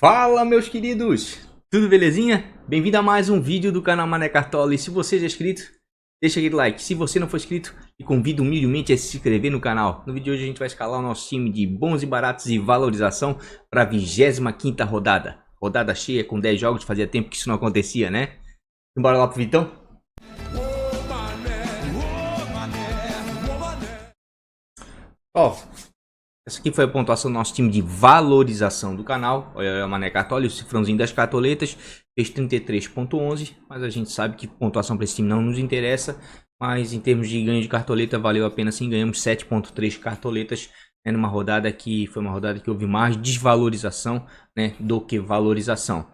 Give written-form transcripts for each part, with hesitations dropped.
Fala, meus queridos! Tudo belezinha? Bem-vindo a mais um vídeo do canal Mané Cartola. E se você já é inscrito, deixa aquele like. Se você não for inscrito, me convido humildemente a se inscrever no canal. No vídeo de hoje a gente vai escalar o nosso time de bons e baratos e valorização para a 25ª rodada. Rodada cheia com 10 jogos, fazia tempo que isso não acontecia, né? Bora lá pro Vitão? Ó, essa aqui foi a pontuação do nosso time de valorização do canal. Olha o Mané Cartola, o cifrãozinho das cartoletas. Fez 33.11, mas a gente sabe que pontuação para esse time não nos interessa. Mas em termos de ganho de cartoleta, valeu a pena sim. Ganhamos 7.3 cartoletas, né, numa rodada que foi uma rodada que houve mais desvalorização, né, do que valorização.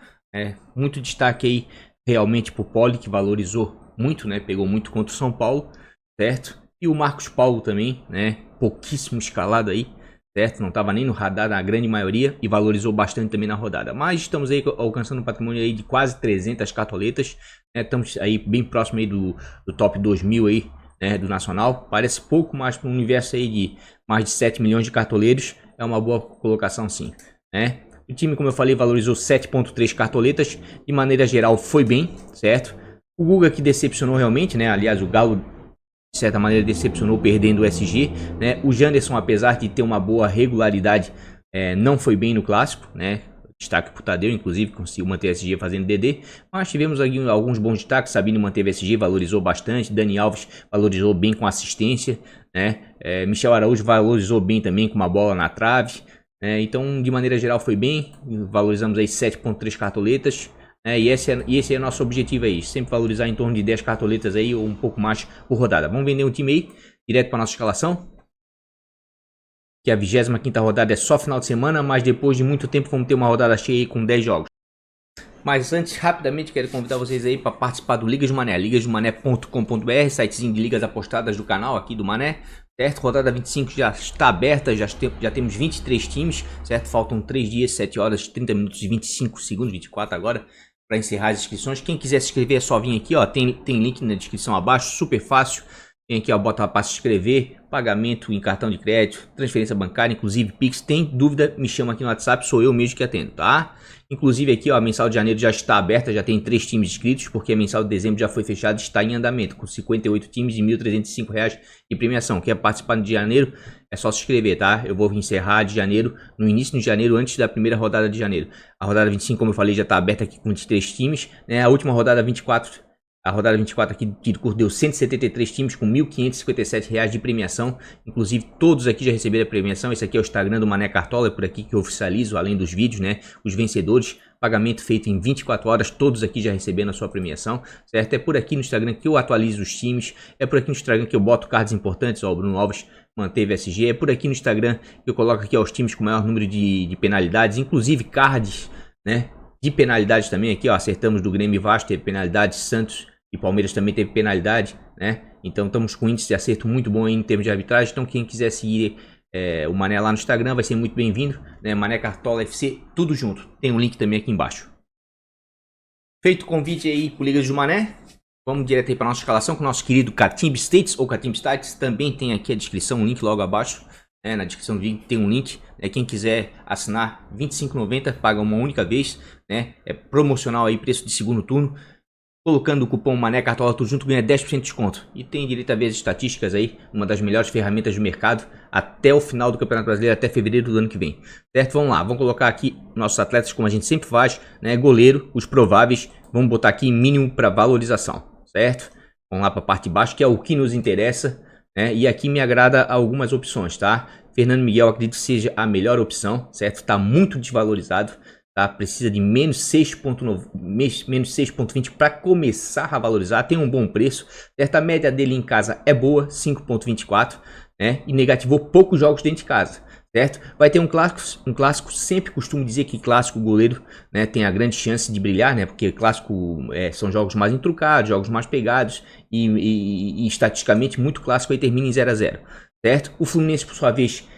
Muito destaque aí realmente para o Poli, que valorizou muito, né, pegou muito contra o São Paulo, certo? E o Marcos Paulo também, né, pouquíssimo escalado aí, certo? Não estava nem no radar na grande maioria e valorizou bastante também na rodada. Mas estamos aí alcançando um patrimônio aí de quase 300 cartoletas, né? Estamos aí bem próximo aí do top 2000 aí, né, do Nacional. Parece pouco, mas para um universo aí de mais de 7 milhões de cartoleiros é uma boa colocação sim, né? O time, como eu falei, valorizou 7.3 cartoletas. De maneira geral foi bem, certo? O Guga que decepcionou realmente, né? Aliás, o Galo de certa maneira decepcionou perdendo o SG, né? O Janderson, apesar de ter uma boa regularidade, não foi bem no clássico, né? Destaque pro Tadeu, inclusive, conseguiu manter o SG fazendo DD. Mas tivemos aqui alguns bons destaques. Sabino manteve o SG, valorizou bastante. Dani Alves valorizou bem com assistência, né? Michel Araújo valorizou bem também com uma bola na trave. Então, de maneira geral, foi bem. Valorizamos aí 7.3 cartoletas. E esse é o nosso objetivo aí, sempre valorizar em torno de 10 cartoletas aí ou um pouco mais por rodada. Vamos vender um time aí, direto para nossa escalação. Que a 25ª rodada é só final de semana, mas depois de muito tempo vamos ter uma rodada cheia aí com 10 jogos. Mas antes, rapidamente, quero convidar vocês aí para participar do Ligas do Mané, ligasdomané.com.br, sitezinho de ligas apostadas do canal aqui do Mané, certo? Rodada 25 já está aberta, já temos 23 times, certo? Faltam 3 dias, 7 horas, 30 minutos e 25 segundos, 24 agora, para encerrar as inscrições. Quem quiser se inscrever é só vir aqui, ó, tem link na descrição abaixo, super fácil. Vem aqui, ó, bota para se inscrever, pagamento em cartão de crédito, transferência bancária, inclusive Pix. Tem dúvida, me chama aqui no WhatsApp, sou eu mesmo que atendo, tá? Inclusive aqui, ó, a mensal de janeiro já está aberta, já tem 3 times inscritos, porque a mensal de dezembro já foi fechada e está em andamento, com 58 times e R$ 1.305 de premiação. Quer participar de janeiro? É só se inscrever, tá? Eu vou encerrar de janeiro, no início de janeiro, antes da primeira rodada de janeiro. A rodada 25, como eu falei, já está aberta aqui com 23 times, né? A última rodada 24... A rodada 24 aqui de curso deu 173 times com R$ 1.557 de premiação. Inclusive todos aqui já receberam a premiação. Esse aqui é o Instagram do Mané Cartola, é por aqui que eu oficializo, além dos vídeos, né? Os vencedores, pagamento feito em 24 horas, todos aqui já receberam a sua premiação, certo? É por aqui no Instagram que eu atualizo os times, é por aqui no Instagram que eu boto cards importantes, ó, o Bruno Alves manteve SG, é por aqui no Instagram que eu coloco aqui, ó, os times com maior número de penalidades, inclusive cards, né? De penalidades também aqui, ó, acertamos do Grêmio e Vasco, teve penalidade, Santos e Palmeiras também teve penalidade, né? Então estamos com índice de acerto muito bom aí em termos de arbitragem. Então quem quiser seguir o Mané lá no Instagram vai ser muito bem-vindo, né? Mané Cartola FC, tudo junto. Tem um link também aqui embaixo. Feito o convite aí pro Ligas do Mané, vamos direto aí para nossa escalação com o nosso querido Catimba States ou Catimba Stats. Também tem aqui a descrição, um link logo abaixo. Na descrição do vídeo tem um link, quem quiser assinar R$ 25,90, paga uma única vez, né? É promocional aí, preço de segundo turno. Colocando o cupom Mané Cartola tudo junto ganha 10% de desconto. E tem direito a ver as estatísticas aí, uma das melhores ferramentas do mercado até o final do Campeonato Brasileiro, até fevereiro do ano que vem. Certo? Vamos lá, vamos colocar aqui nossos atletas como a gente sempre faz, né? Goleiro, os prováveis, vamos botar aqui mínimo para valorização, certo? Vamos lá para a parte de baixo, que é o que nos interessa. E aqui me agrada algumas opções, tá? Fernando Miguel acredito que seja a melhor opção, certo? Está muito desvalorizado, tá? Precisa de menos 6,20 para começar a valorizar, tem um bom preço, certo? A média dele em casa é boa, 5,24, né? E negativou poucos jogos dentro de casa, certo? Vai ter um clássico, sempre costumo dizer que clássico goleiro, né, tem a grande chance de brilhar, né? Porque clássico são jogos mais intrucados, jogos mais pegados e estatisticamente muito clássico aí termina em 0 a 0, certo? O Fluminense por sua vez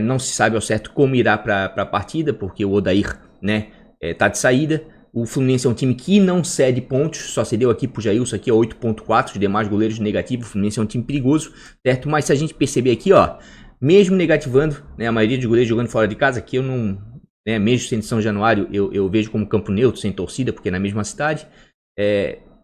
não se sabe ao certo como irá para a partida, porque o Odair, né, tá de saída. O Fluminense é um time que não cede pontos, só cedeu aqui pro Jailson, aqui é 8,4, os demais goleiros negativos. O Fluminense é um time perigoso, certo? Mas se a gente perceber aqui, ó, mesmo negativando, né, a maioria dos goleiros jogando fora de casa, aqui eu não né? Mesmo sendo São Januário, eu vejo como campo neutro, sem torcida, porque é na mesma cidade.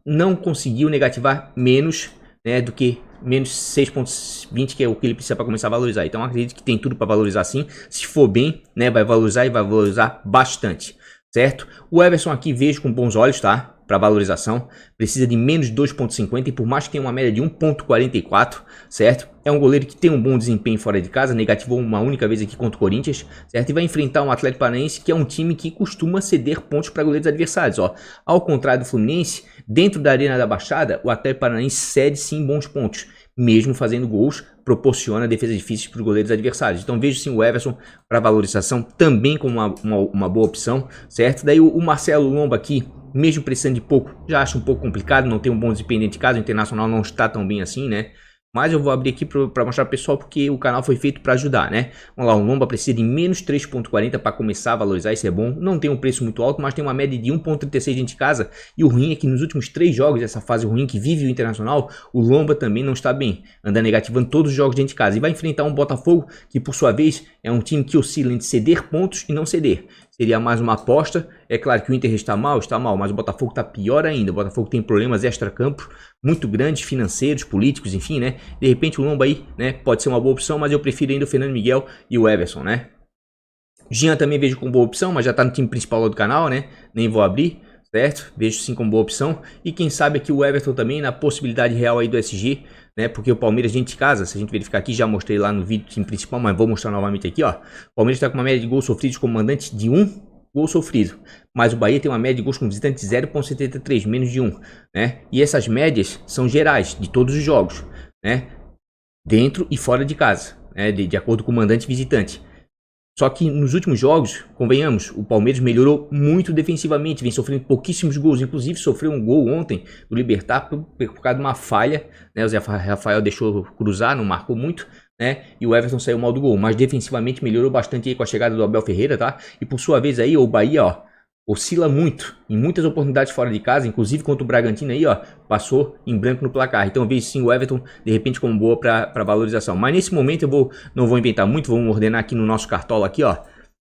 Não conseguiu negativar menos, né, do que menos 6,20, que é o que ele precisa para começar a valorizar. Então acredito que tem tudo para valorizar sim. Se for bem, né, vai valorizar e vai valorizar bastante, certo? O Everson aqui vejo com bons olhos, tá? Para valorização, precisa de menos 2,50 e por mais que tenha uma média de 1,44, certo? É um goleiro que tem um bom desempenho fora de casa, negativou uma única vez aqui contra o Corinthians, certo? E vai enfrentar um Atlético Paranaense que é um time que costuma ceder pontos para goleiros adversários, ó. Ao contrário do Fluminense, dentro da Arena da Baixada, o Atlético Paranaense cede sim bons pontos, mesmo fazendo gols, proporciona defesas difíceis para os goleiros adversários. Então vejo sim o Everson para valorização também como uma boa opção, certo? Daí o Marcelo Lomba aqui, mesmo precisando de pouco, já acho um pouco complicado, não tem um bom desempenho dentro de casa, o Internacional não está tão bem assim, né? Mas eu vou abrir aqui para mostrar pro pessoal porque o canal foi feito para ajudar, né? Vamos lá, o Lomba precisa de menos 3,40 para começar a valorizar, isso é bom. Não tem um preço muito alto, mas tem uma média de 1,36 dentro de casa. E o ruim é que nos últimos 3 jogos, essa fase ruim que vive o Internacional, o Lomba também não está bem. Anda negativando todos os jogos dentro de casa. E vai enfrentar um Botafogo que, por sua vez, é um time que oscila entre ceder pontos e não ceder. Seria mais uma aposta. É claro que o Inter está mal, mas o Botafogo está pior ainda. O Botafogo tem problemas extra-campo muito grandes, financeiros, políticos, enfim, né? De repente o Lomba aí, né, pode ser uma boa opção, mas eu prefiro ainda o Fernando Miguel e o Everson, né? Jean também vejo como boa opção, mas já está no time principal lá do canal, né? Nem vou abrir, certo? Vejo sim como boa opção. E quem sabe aqui o Everton também na possibilidade real aí do SG, né? Porque o Palmeiras dentro de casa, se a gente verificar aqui, já mostrei lá no vídeo do time principal, mas vou mostrar novamente aqui, ó. O Palmeiras está com uma média de gols sofridos como mandante de 1 gol sofrido, mas o Bahia tem uma média de gols como visitante de 0,73, menos de 1, né? E essas médias são gerais de todos os jogos, né? Dentro e fora de casa, né? De acordo com o mandante e visitante. Só que nos últimos jogos, convenhamos, o Palmeiras melhorou muito defensivamente, vem sofrendo pouquíssimos gols, inclusive sofreu um gol ontem do Libertad por causa de uma falha, né? O Zé Rafael deixou cruzar, não marcou muito, né? E o Everton saiu mal do gol, mas defensivamente melhorou bastante aí com a chegada do Abel Ferreira, tá? E por sua vez aí, o Bahia, ó, oscila muito, em muitas oportunidades fora de casa, inclusive contra o Bragantino aí, ó, passou em branco no placar. Então eu vejo sim o Everton, de repente, como boa para valorização. Mas nesse momento eu não vou inventar muito, vamos ordenar aqui no nosso cartola aqui, ó.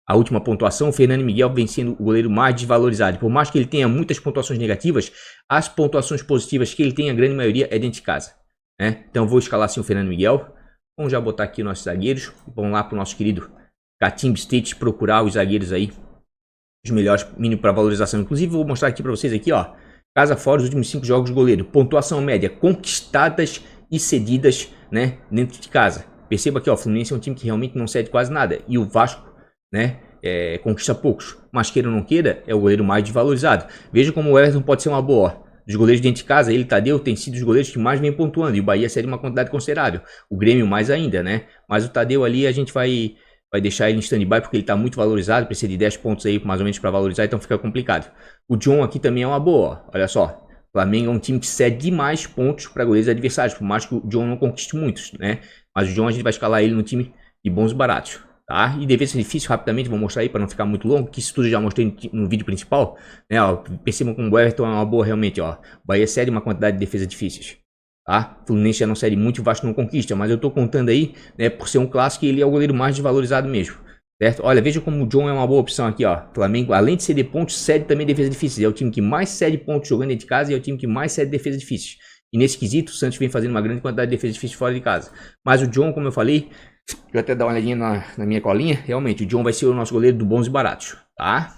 A última pontuação, o Fernando Miguel vem sendo o goleiro mais desvalorizado. Por mais que ele tenha muitas pontuações negativas, as pontuações positivas que ele tem, a grande maioria é dentro de casa, né? Então eu vou escalar sim o Fernando Miguel. Vamos já botar aqui os nossos zagueiros. Vamos lá para o nosso querido Catimbe State procurar os zagueiros aí, os melhores mínimo para valorização. Inclusive vou mostrar aqui para vocês aqui, ó, casa fora os últimos 5 jogos de goleiro, pontuação média conquistadas e cedidas, né, dentro de casa. Perceba aqui, ó, o Fluminense é um time que realmente não cede quase nada e o Vasco, né, conquista poucos. Mas queira ou não queira, é o goleiro mais desvalorizado. Veja como o Everton pode ser uma boa. Dos goleiros dentro de casa, ele, Tadeu, tem sido os goleiros que mais vem pontuando. E o Bahia cede uma quantidade considerável. O Grêmio mais ainda, né? Mas o Tadeu ali a gente vai deixar ele em stand-by porque ele está muito valorizado. Precisa de 10 pontos aí mais ou menos para valorizar, então fica complicado. O John aqui também é uma boa, ó. Olha só. O Flamengo é um time que cede demais pontos para goleiros adversários. Por mais que o John não conquiste muitos, né? Mas o John a gente vai escalar ele no time de bons e baratos. Tá? E defesa difícil, rapidamente, vou mostrar aí para não ficar muito longo, que isso tudo eu já mostrei no vídeo principal, né? Ó, percebam como o Everton é uma boa realmente, ó. O Bahia cede uma quantidade de defesas difíceis, tá? O Fluminense já não cede muito, o Vasco não conquista, mas eu tô contando aí, né, por ser um clássico, ele é o goleiro mais desvalorizado mesmo, certo? Olha, veja como o John é uma boa opção aqui, ó. Flamengo, além de ceder pontos, cede também defesas difíceis. É o time que mais cede pontos jogando dentro de casa e é o time que mais cede defesas difíceis. E nesse quesito, o Santos vem fazendo uma grande quantidade de defesas difíceis fora de casa. Mas o John, como eu falei, deixa eu até dar uma olhadinha na minha colinha. Realmente, o John vai ser o nosso goleiro do bons e baratos, tá?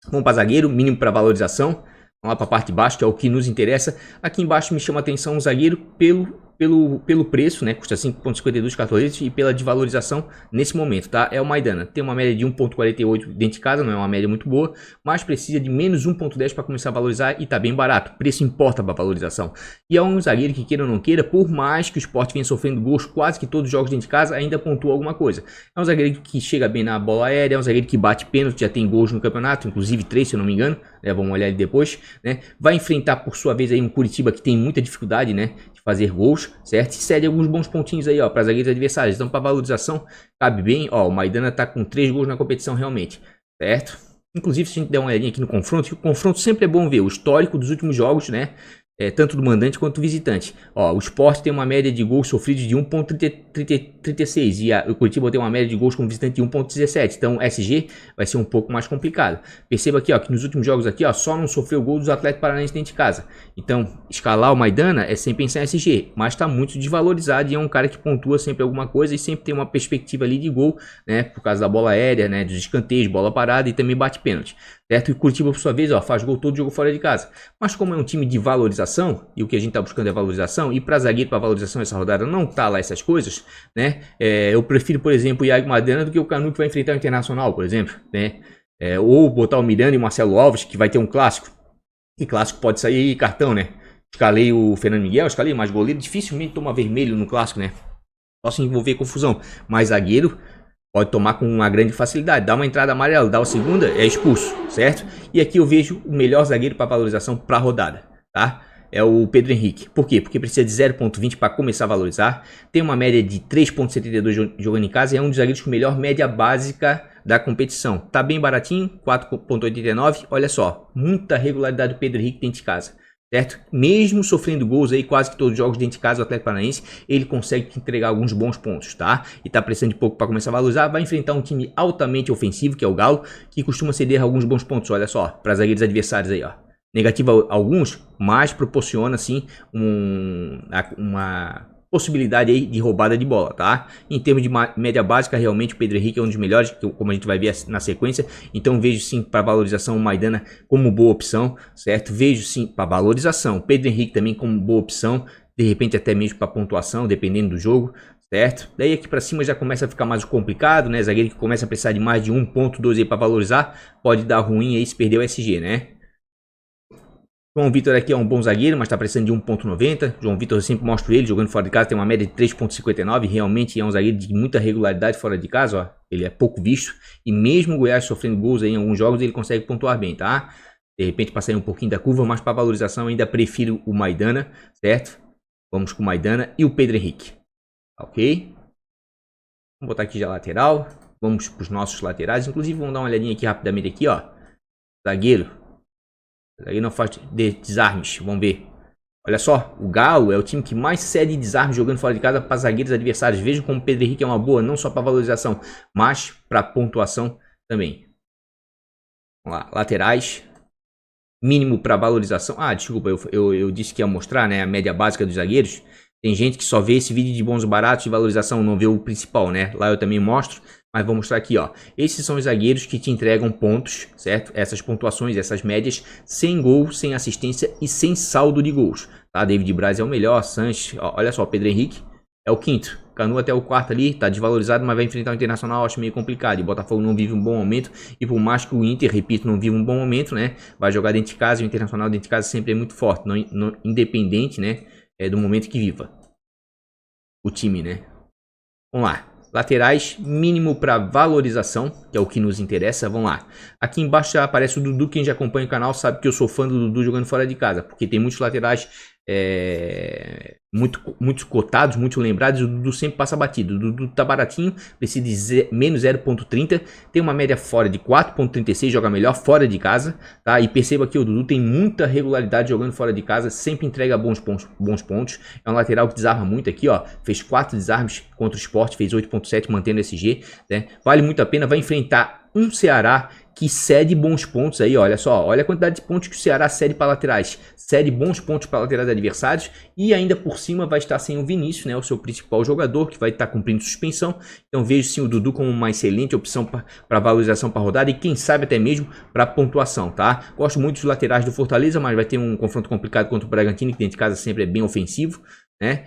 Vamos para zagueiro, mínimo para valorização. Vamos lá para a parte de baixo, que é o que nos interessa. Aqui embaixo me chama a atenção o zagueiro pelo preço, né? Custa 5,52 cartoletes e pela desvalorização nesse momento, tá? É o Maidana. Tem uma média de 1,48 dentro de casa, não é uma média muito boa, mas precisa de menos 1,10 para começar a valorizar e tá bem barato. Preço importa para valorização. E é um zagueiro que, queira ou não queira, por mais que o Sport venha sofrendo gols quase que todos os jogos dentro de casa, ainda pontua alguma coisa. É um zagueiro que chega bem na bola aérea, é um zagueiro que bate pênalti, já tem gols no campeonato, inclusive 3, se eu não me engano, né? Vamos olhar ele depois, né? Vai enfrentar, por sua vez, aí um Curitiba que tem muita dificuldade, né, de fazer gols, certo? E cede alguns bons pontinhos aí, ó, para zagueiros adversários. Então, para valorização, cabe bem. Ó, o Maidana tá com 3 gols na competição realmente, certo? Inclusive, se a gente der uma olhadinha aqui no confronto, que o confronto sempre é bom ver o histórico dos últimos jogos, né? tanto do mandante quanto do visitante. Ó, o Sport tem uma média de gols sofridos de 1,36 e o Curitiba tem uma média de gols como visitante de 1,17. Então o SG vai ser um pouco mais complicado. Perceba aqui, ó, que nos últimos jogos aqui, ó, só não sofreu gol dos Atlético Paranaense dentro de casa. Então escalar o Maidana é sem pensar em SG, mas está muito desvalorizado e é um cara que pontua sempre alguma coisa e sempre tem uma perspectiva ali de gol, né, por causa da bola aérea, né, dos escanteios, bola parada e também bate pênalti. Certo? E o Curitiba, por sua vez, ó, faz gol todo jogo fora de casa. Mas como é um time de valorização, e o que a gente está buscando é valorização, e para zagueiro, para valorização essa rodada não tá lá essas coisas, né? Eu prefiro, por exemplo, o Iago Maidana do que o Canu que vai enfrentar o Internacional, por exemplo, né? Ou botar o Miranda e o Marcelo Alves, que vai ter um clássico. E clássico pode sair cartão, né? Escalei o Fernando Miguel, escalei, mas goleiro dificilmente toma vermelho no clássico, né? Só se envolver confusão. Mas zagueiro pode tomar com uma grande facilidade. Dá uma entrada amarela, dá uma segunda, é expulso, certo? E aqui eu vejo o melhor zagueiro para valorização para a rodada, tá? É o Pedro Henrique. Por quê? Porque precisa de 0,20 para começar a valorizar. Tem uma média de 3,72 jogando em casa. E é um dos zagueiros com melhor média básica da competição. Tá bem baratinho, 4,89. Olha só, muita regularidade do Pedro Henrique dentro de casa. Certo? Mesmo sofrendo gols aí, quase que todos os jogos dentro de casa do Atlético Paranaense, ele consegue entregar alguns bons pontos, tá? E tá precisando de pouco para começar a valorizar. Vai enfrentar um time altamente ofensivo, que é o Galo, que costuma ceder alguns bons pontos, olha só, para zagueiros adversários aí, ó. Negativo alguns, mas proporciona, sim, uma possibilidade aí de roubada de bola, tá? Em termos de média básica, realmente o Pedro Henrique é um dos melhores, como a gente vai ver na sequência. Então vejo sim para valorização o Maidana como boa opção, certo? Vejo sim para valorização o Pedro Henrique também como boa opção, de repente até mesmo para pontuação, dependendo do jogo, certo? Daí aqui para cima já começa a ficar mais complicado, né? Zagueiro que começa a precisar de mais de 1,2 aí para valorizar, pode dar ruim aí se perder o SG, né? João Vitor aqui é um bom zagueiro, mas está precisando de 1,90. João Vitor, eu sempre mostro ele jogando fora de casa, tem uma média de 3,59. Realmente é um zagueiro de muita regularidade fora de casa, ó. Ele é pouco visto. E mesmo o Goiás sofrendo gols aí em alguns jogos, ele consegue pontuar bem, tá? De repente passar um pouquinho da curva, mas para valorização ainda prefiro o Maidana, certo? Vamos com o Maidana e o Pedro Henrique. Ok? Vamos botar aqui já a lateral. Vamos para os nossos laterais. Inclusive, vamos dar uma olhadinha aqui rapidamente aqui, ó. Zagueiro. Aí não faz desarmes, vamos ver. Olha só, o Galo é o time que mais cede desarmes jogando fora de casa para zagueiros adversários. Vejam como o Pedro Henrique é uma boa, não só para valorização, mas para pontuação também. Vamos lá, laterais. Mínimo para valorização. Ah, desculpa, eu disse que ia mostrar, né, a média básica dos zagueiros. Tem gente que só vê esse vídeo de bons baratos de valorização, não vê o principal, né? Lá eu também mostro, mas vou mostrar aqui, ó. Esses são os zagueiros que te entregam pontos, certo? Essas pontuações, essas médias, sem gol, sem assistência e sem saldo de gols, tá? David Braz é o melhor, Sanches, ó, olha só, Pedro Henrique é o quinto. Canu até o quarto ali, tá desvalorizado, mas vai enfrentar o Internacional, acho meio complicado. E o Botafogo não vive um bom momento, e por mais que o Inter, repito, não vive um bom momento, né? Vai jogar dentro de casa, e o Internacional dentro de casa sempre é muito forte, não independente, né? Do momento que viva o time, né? Vamos lá. Laterais, mínimo para valorização, que é o que nos interessa. Vamos lá. Aqui embaixo já aparece o Dudu. Quem já acompanha o canal sabe que eu sou fã do Dudu jogando fora de casa, porque tem muitos laterais muito cotados, muito lembrados. O Dudu sempre passa batido. O Dudu tá baratinho, precisa de menos 0,30. Tem uma média fora de 4,36, joga melhor fora de casa, tá? E perceba que o Dudu tem muita regularidade jogando fora de casa, sempre entrega bons pontos. É um lateral que desarma muito aqui, ó. Fez 4 desarmes contra o Sport, fez 8,7 mantendo esse G, né? Vale muito a pena, vai enfrentar um Ceará que cede bons pontos aí, olha só, olha a quantidade de pontos que o Ceará cede para laterais, cede bons pontos para laterais adversários e ainda por cima vai estar sem o Vinícius, né, o seu principal jogador, que vai estar cumprindo suspensão. Então vejo sim o Dudu como uma excelente opção para valorização para rodada e quem sabe até mesmo para pontuação, tá? Gosto muito dos laterais do Fortaleza, mas vai ter um confronto complicado contra o Bragantino, que dentro de casa sempre é bem ofensivo, né?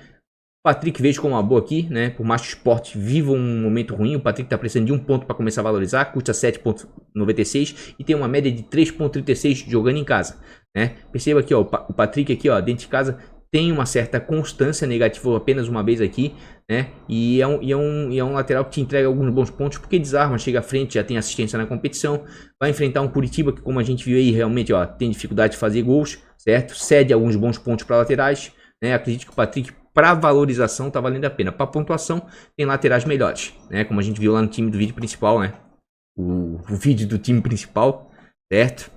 Patrick vejo como uma boa aqui, né? Por mais que o Sport viva um momento ruim, o Patrick está precisando de um ponto para começar a valorizar, custa 7,96 e tem uma média de 3,36 jogando em casa, né? Perceba aqui, ó, o Patrick aqui, ó, dentro de casa tem uma certa constância, negativa apenas uma vez aqui, né? E é um lateral que te entrega alguns bons pontos porque desarma, chega à frente, já tem assistência na competição, vai enfrentar um Curitiba que, como a gente viu aí, realmente, ó, tem dificuldade de fazer gols, certo? Cede alguns bons pontos para laterais, né? Acredito que o Patrick, para valorização, tá valendo a pena. Para pontuação, tem laterais melhores, né? Como a gente viu lá no time do vídeo principal, né? O vídeo do time principal, certo?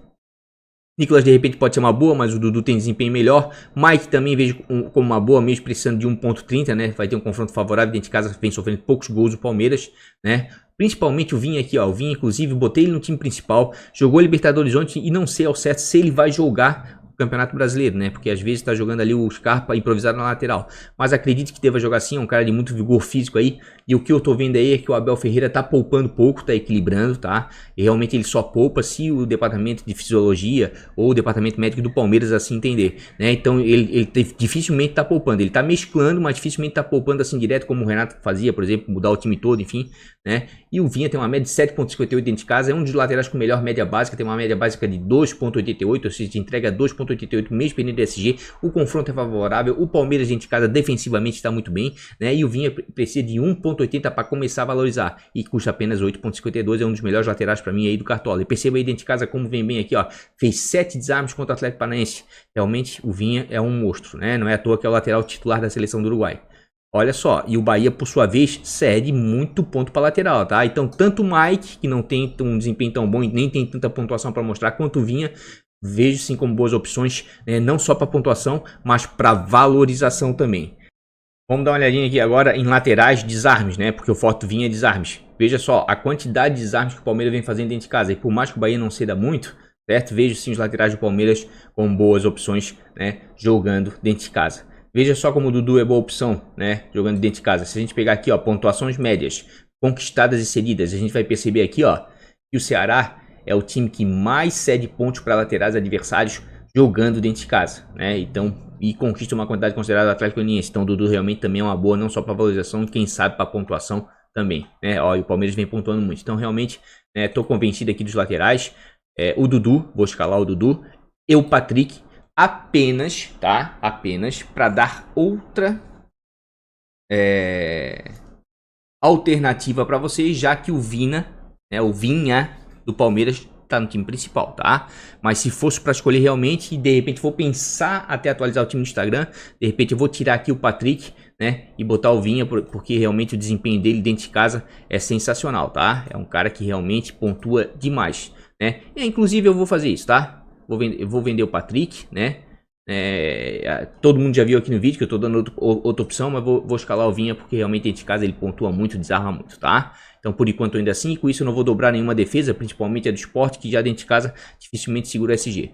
Nicolas de repente pode ser uma boa, mas o Dudu tem desempenho melhor. Mike também vejo como uma boa, mesmo precisando de 1.30, né? Vai ter um confronto favorável dentro de casa, vem sofrendo poucos gols o Palmeiras, né? Principalmente o Vinha aqui, ó. O Vinha, inclusive, botei ele no time principal, jogou Libertadores ontem e não sei ao certo se ele vai jogar o Campeonato Brasileiro, né? Porque às vezes tá jogando ali o Scarpa improvisado na lateral. Mas acredito que deva jogar sim, é um cara de muito vigor físico aí. E o que eu tô vendo aí é que o Abel Ferreira tá poupando pouco, tá equilibrando, tá? E realmente ele só poupa se o departamento de fisiologia ou o departamento médico do Palmeiras assim entender, né? Então ele dificilmente tá poupando. Ele tá mesclando, mas dificilmente tá poupando assim direto, como o Renato fazia, por exemplo, mudar o time todo, enfim, né? E o Vinha tem uma média de 7.58 dentro de casa, é um dos laterais com melhor média básica, tem uma média básica de 2.88, ou seja, entrega 2.88 mesmo perdendo SG. O confronto é favorável, o Palmeiras dentro de casa defensivamente está muito bem, né? E o Vinha precisa de 1.80 para começar a valorizar e custa apenas 8.52, é um dos melhores laterais para mim aí do Cartola. E perceba aí dentro de casa como vem bem aqui, ó, fez 7 desarmes contra o Atlético Paranaense. Realmente o Vinha é um monstro, né? Não é à toa que é o lateral titular da seleção do Uruguai. Olha só, e o Bahia, por sua vez, cede muito ponto para lateral, tá? Então, tanto o Mike, que não tem um desempenho tão bom e nem tem tanta pontuação para mostrar, quanto o Vinha, vejo sim como boas opções, né? Não só para pontuação, mas para valorização também. Vamos dar uma olhadinha aqui agora em laterais desarmes, né? Porque o forte Vinha é desarmes. Veja só, a quantidade de desarmes que o Palmeiras vem fazendo dentro de casa. E por mais que o Bahia não ceda muito, certo? Vejo sim os laterais do Palmeiras com boas opções, né? Jogando dentro de casa. Veja só como o Dudu é boa opção, né? Jogando dentro de casa. Se a gente pegar aqui, ó, pontuações médias, conquistadas e cedidas, a gente vai perceber aqui, ó, que o Ceará é o time que mais cede pontos para laterais adversários jogando dentro de casa, né? Então, e conquista uma quantidade considerável do Atlético Goianiense. Então, o Dudu realmente também é uma boa, não só para valorização, quem sabe para pontuação também, né? Ó, e o Palmeiras vem pontuando muito. Então, realmente, tô convencido aqui dos laterais. O Dudu, vou escalar o Dudu. O Patrick, apenas, tá? Apenas para dar outra alternativa para vocês, já que o Vinha, né? O Vinha do Palmeiras tá no time principal, tá? Mas se fosse para escolher realmente e de repente vou pensar até atualizar o time no Instagram, de repente eu vou tirar aqui o Patrick, né, e botar o Vinha, porque realmente o desempenho dele dentro de casa é sensacional, tá? É um cara que realmente pontua demais, né? E, inclusive eu vou fazer isso, tá? Eu vou vender o Patrick, né? Todo mundo já viu aqui no vídeo que eu tô dando outra opção, mas vou escalar o Vinha porque realmente dentro de casa ele pontua muito, desarma muito, tá? Então por enquanto ainda assim, com isso eu não vou dobrar nenhuma defesa, principalmente a do esporte, que já dentro de casa dificilmente segura o SG.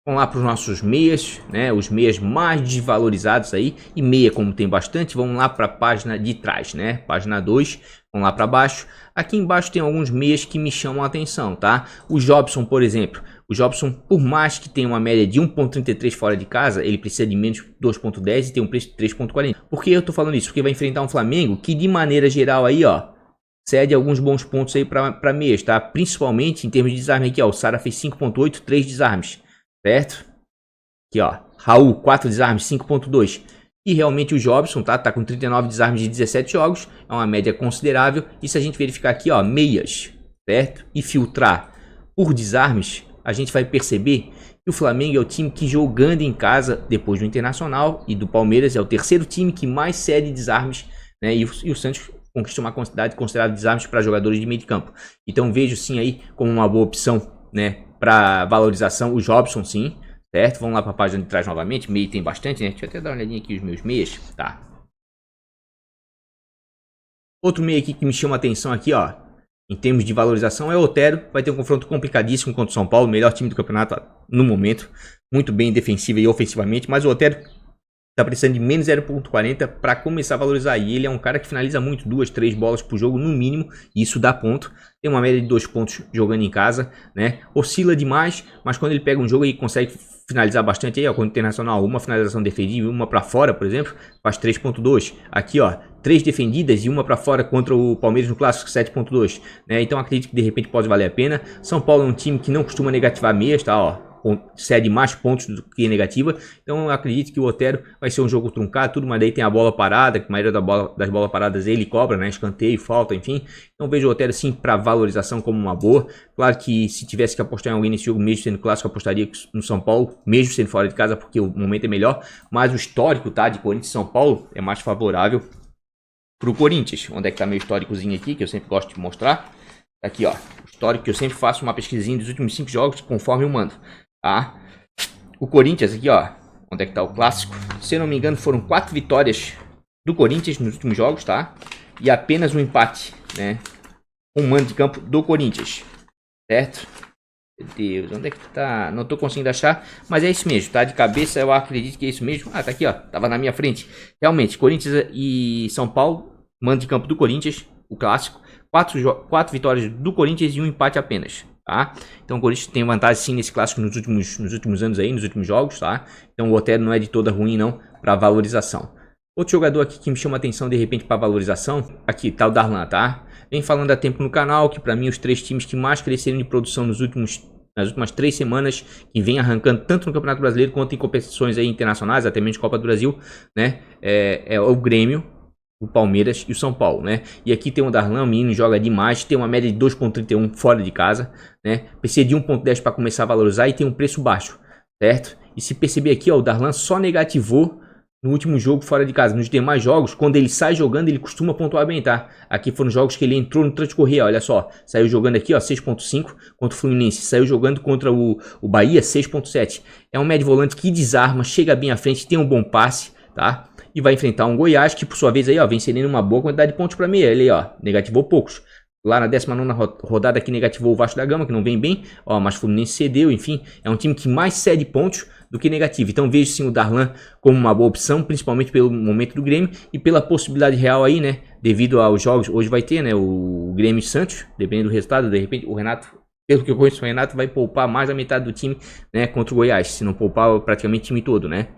Vamos lá para os nossos meias, né? Os meias mais desvalorizados aí. E meia, como tem bastante, vamos lá para a página de trás, né? Página 2, vamos lá para baixo. Aqui embaixo tem alguns meias que me chamam a atenção, tá? O Jobson, por exemplo. O Jobson, por mais que tenha uma média de 1.33 fora de casa, ele precisa de menos 2.10 e tem um preço de 3.40. Por que eu tô falando isso? Porque vai enfrentar um Flamengo que, de maneira geral aí, ó, cede alguns bons pontos aí para meias, tá? Principalmente em termos de desarme aqui, ó. O Sara fez 5.8, 3 desarmes, certo? Aqui, ó. Raul, 4 desarmes, 5.2. E realmente o Jobson, tá com 39 desarmes de 17 jogos, é uma média considerável. E se a gente verificar aqui, ó, meias, certo? E filtrar por desarmes, a gente vai perceber que o Flamengo é o time que, jogando em casa, depois do Internacional e do Palmeiras, é o terceiro time que mais cede desarmes, né? E o Santos conquista uma quantidade considerável de desarmes para jogadores de meio de campo. Então vejo sim aí como uma boa opção, né, para valorização o Jobson, sim, certo? Vamos lá para a página de trás novamente. Meio tem bastante, né? Deixa eu até dar uma olhadinha aqui nos meus meias, tá? Outro meio aqui que me chama a atenção aqui, ó, em termos de valorização, é o Otero. Vai ter um confronto complicadíssimo contra o São Paulo, melhor time do campeonato no momento, muito bem defensiva e ofensivamente, mas o Otero tá precisando de menos 0.40 para começar a valorizar. E ele é um cara que finaliza muito, 2, 3 bolas por jogo no mínimo, e isso dá ponto. Tem uma média de 2 pontos jogando em casa, né? Oscila demais, mas quando ele pega um jogo e consegue finalizar bastante aí, ó, quando o Internacional, uma finalização defendida e uma para fora, por exemplo, faz 3.2. Aqui, ó, 3 defendidas e uma para fora contra o Palmeiras no Clássico, 7.2, né? Então acredito que de repente pode valer a pena. São Paulo é um time que não costuma negativar meias, tá, ó, cede mais pontos do que negativa. Então eu acredito que o Otero vai ser um jogo truncado, tudo, mas daí tem a bola parada, que a maioria das bolas paradas ele cobra, né? Escanteio, falta, enfim. Então vejo o Otero sim para valorização como uma boa. Claro que se tivesse que apostar em alguém nesse jogo, mesmo sendo clássico, apostaria no São Paulo, mesmo sendo fora de casa, porque o momento é melhor. Mas o histórico, tá, de Corinthians e São Paulo é mais favorável pro Corinthians. Onde é que tá meu históricozinho aqui, que eu sempre gosto de mostrar? Aqui, ó, o histórico, que eu sempre faço uma pesquisinha dos últimos 5 jogos, conforme eu mando, tá? O Corinthians aqui, ó, onde é que tá o clássico? Se eu não me engano, foram 4 vitórias do Corinthians nos últimos jogos, tá? E apenas um empate, né? Um mando de campo do Corinthians, certo? Meu Deus, onde é que tá? Não tô conseguindo achar, mas é isso mesmo, tá? De cabeça eu acredito que é isso mesmo. Ah, tá aqui, ó, tava na minha frente. Realmente, Corinthians e São Paulo, mando de campo do Corinthians, o clássico. 4 vitórias do Corinthians e um empate apenas, tá? Então o Corinthians tem vantagem sim nesse clássico nos últimos anos aí, nos últimos jogos, tá? Então o Otero não é de toda ruim não para valorização. Outro jogador aqui que me chama atenção de repente para valorização, aqui tá o Darlan, tá? Vem falando há tempo no canal que para mim os 3 times que mais cresceram de produção nas últimas 3 semanas, que vem arrancando tanto no Campeonato Brasileiro quanto em competições aí internacionais, até mesmo Copa do Brasil, né? É o Grêmio, o Palmeiras e o São Paulo, né? E aqui tem o Darlan, o menino joga demais, tem uma média de 2,31 fora de casa, né? Precisa de 1,10 para começar a valorizar e tem um preço baixo, certo? E se perceber aqui, ó, o Darlan só negativou no último jogo fora de casa. Nos demais jogos, quando ele sai jogando, ele costuma pontuar bem, tá? Aqui foram jogos que ele entrou no transcorrer, olha só. Saiu jogando aqui, ó, 6,5 contra o Fluminense. Saiu jogando contra o Bahia, 6,7. É um médio volante que desarma, chega bem à frente, tem um bom passe, tá? E vai enfrentar um Goiás que, por sua vez, aí, ó, vem cedendo uma boa quantidade de pontos para meia. Ele, ó, negativou poucos. Lá na 19ª rodada aqui negativou o Vasco da Gama, que não vem bem, ó, mas o Fluminense cedeu, enfim. É um time que mais cede pontos do que negativo. Então vejo sim o Darlan como uma boa opção, principalmente pelo momento do Grêmio e pela possibilidade real aí, né, devido aos jogos. Hoje vai ter, né, o Grêmio e Santos, dependendo do resultado, de repente o Renato, pelo que eu conheço, o Renato vai poupar mais da metade do time, né, contra o Goiás, se não poupar praticamente o time todo, né.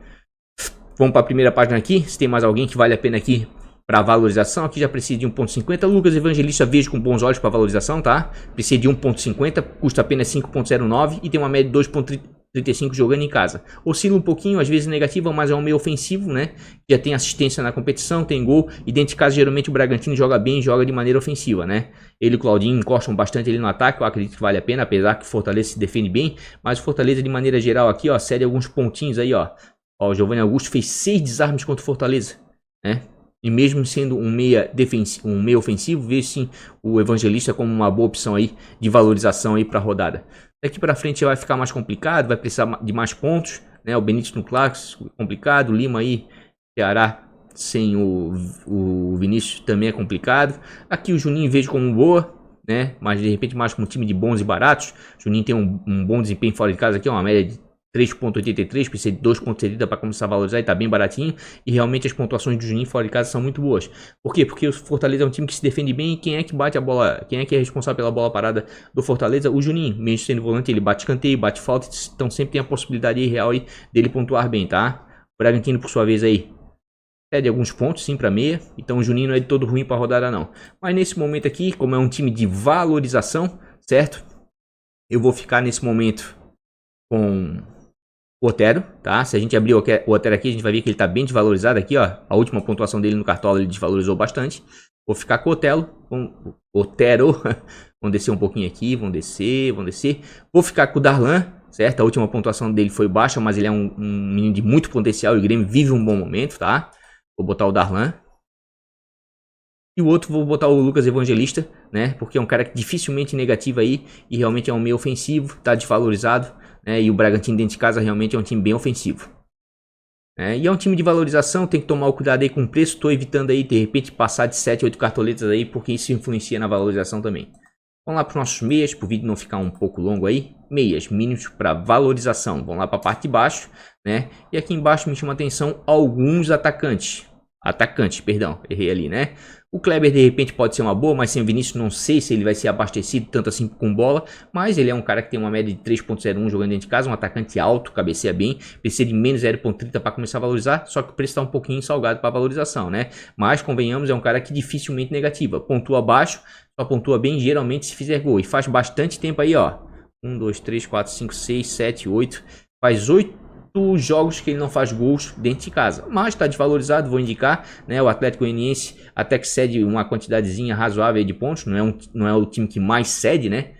Vamos para a primeira página aqui, se tem mais alguém que vale a pena aqui para valorização. Aqui já precisa de 1,50. Lucas Evangelista vejo com bons olhos para valorização, tá? Precisa de 1,50, custa apenas 5,09 e tem uma média de 2,35 jogando em casa. Oscila um pouquinho, às vezes negativa, mas é um meio ofensivo, né? Já tem assistência na competição, tem gol e dentro de casa geralmente o Bragantino joga bem, joga de maneira ofensiva, né? Ele e o Claudinho encostam bastante ele no ataque, eu acredito que vale a pena, apesar que o Fortaleza se defende bem, mas o Fortaleza de maneira geral aqui, ó, cede alguns pontinhos aí, ó. Ó, o Giovanni Augusto fez 6 desarmes contra o Fortaleza, né? E mesmo sendo um meia ofensivo, vejo sim o Evangelista como uma boa opção aí de valorização aí para a rodada. Daqui para frente vai ficar mais complicado, vai precisar de mais pontos, né? O Benítez no clássico complicado, o Lima aí, Ceará sem o Vinícius também é complicado. Aqui o Juninho vejo como boa, né? Mas de repente mais como um time de bons e baratos. O Juninho tem um bom desempenho fora de casa aqui, uma média de 3,83, precisa de 2,70 para começar a valorizar e tá bem baratinho. E realmente as pontuações do Juninho fora de casa são muito boas. Por quê? Porque o Fortaleza é um time que se defende bem. E quem é que bate a bola? Quem é que é responsável pela bola parada do Fortaleza? O Juninho, mesmo sendo volante, ele bate escanteio, bate falta. Então sempre tem a possibilidade real aí dele pontuar bem, tá? O Bragantino, por sua vez, aí cede alguns pontos sim para meia. Então o Juninho não é de todo ruim para rodada não. Mas nesse momento aqui, como é um time de valorização, certo? Eu vou ficar nesse momento com o Otero, tá? Se a gente abrir o Otero aqui, a gente vai ver que ele tá bem desvalorizado aqui, ó. A última pontuação dele no Cartola ele desvalorizou bastante. Vou ficar com o Otero. Vamos descer um pouquinho aqui, vamos descer. Vou ficar com o Darlan, certo? A última pontuação dele foi baixa, mas ele é um menino de muito potencial e o Grêmio vive um bom momento, tá? Vou botar o Darlan. E o outro vou botar o Lucas Evangelista, né? Porque é um cara que dificilmente negativa aí e realmente é um meio ofensivo, tá desvalorizado. E o Bragantino dentro de casa realmente é um time bem ofensivo. E é um time de valorização, tem que tomar o cuidado aí com o preço. Estou evitando aí de repente passar de 7, 8 cartoletas aí, porque isso influencia na valorização também. Vamos lá para os nossos meias, para o vídeo não ficar um pouco longo aí. Meias, mínimos para valorização. Vamos lá para a parte de baixo, né? E aqui embaixo me chama a atenção alguns atacantes. Perdão, errei ali, né? O Kleber de repente pode ser uma boa, mas sem o Vinícius não sei se ele vai ser abastecido tanto assim com bola. Mas ele é um cara que tem uma média de 3,01 jogando dentro de casa, um atacante alto, cabeceia bem. Precisa de menos 0,30 para começar a valorizar, só que o preço está um pouquinho salgado para valorização, né? Mas convenhamos, é um cara que dificilmente negativa. Pontua baixo, só pontua bem geralmente se fizer gol. E faz bastante tempo aí, ó. 1, 2, 3, 4, 5, 6, 7, 8. Faz 8 jogos que ele não faz gols dentro de casa, mas está desvalorizado, vou indicar, né? O Atlético Goianiense até que cede uma quantidadezinha razoável de pontos, não é o time que mais cede, né?